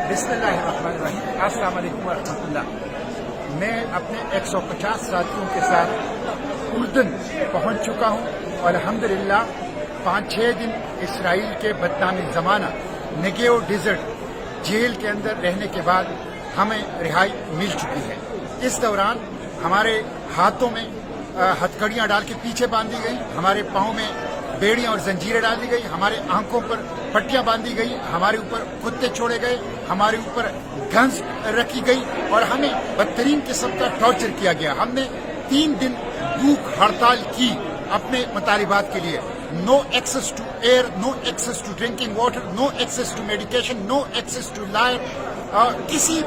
बिस्मिल्लाहिर्रहमानिर्रहीम। अस्सलाम वालेकुम वरहमतुल्लाह। मैं अपने 150 साथियों के साथ उर्दन पहुंच चुका हूं और अल्हम्दुलिल्लाह 5-6 दिन इसराइल के बदनामी ज़माना नेगेव डेजर्ट जेल के अंदर रहने के बाद हमें रिहाई मिल चुकी है। इस दौरान हमारे हाथों में हथकड़ियाँ डाल के पीछे बांधी गई, हमारे पाँव में बेड़ियाँ और जंजीरें डाल दी गई, हमारे आंखों पर पट्टियां बांधी गई, हमारे ऊपर कुत्ते छोड़े गए, हमारे ऊपर गन्स रखी गई और हमें बदतरीन किस्म का टॉर्चर किया गया। हमने 3 दिन भूख हड़ताल की अपने मुतालिबात के लिए। No access to air, no access to drinking water, no access to medication, no access to life, किसी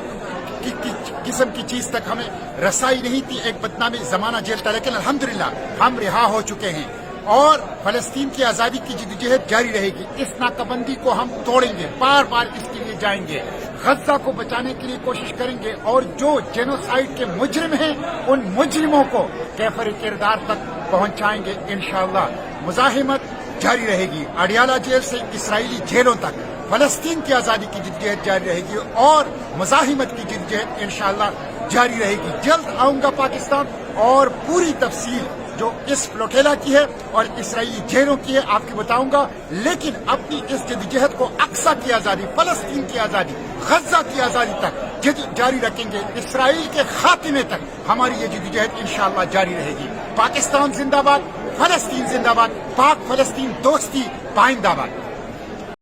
किस्म की चीज तक हमें रसाई नहीं थी। एक बदनामी जमाना जेल था, लेकिन अल्हम्दुलिल्लाह हम रिहा हो चुके हैं और फलस्तीन की आजादी की जिद्दोजहद जारी रहेगी। इस नाकाबंदी को हम तोड़ेंगे, बार बार इसके लिए जाएंगे, गज्जा को बचाने के लिए कोशिश करेंगे और जो जेनोसाइड के मुजरिम हैं उन मुजरिमों को कैफर किरदार तक पहुंचाएंगे इंशाअल्लाह। मुजाहिमत जारी रहेगी, अडियाला जेल से इसराइली जेलों तक फलस्तीन की आजादी की जिद्दोजहद जारी रहेगी और मुजाहिमत की जिद्दोजहद इंशाअल्लाह जारी रहेगी। जल्द आऊंगा पाकिस्तान और पूरी तफसील जो इस फ्लोटेला की है और इसराइली जेलों की है आपको बताऊंगा। लेकिन अपनी इस जद्दोजहद को अक्सा की आजादी, फलस्तीन की आजादी, गज्जा की आजादी तक जारी रखेंगे। इसराइल के खात्मे तक हमारी ये जद्दोजहद इंशाअल्लाह जारी रहेगी। पाकिस्तान जिंदाबाद, फलस्तीन जिंदाबाद, पाक फलस्तीन दोस्ती पाइंदाबाद।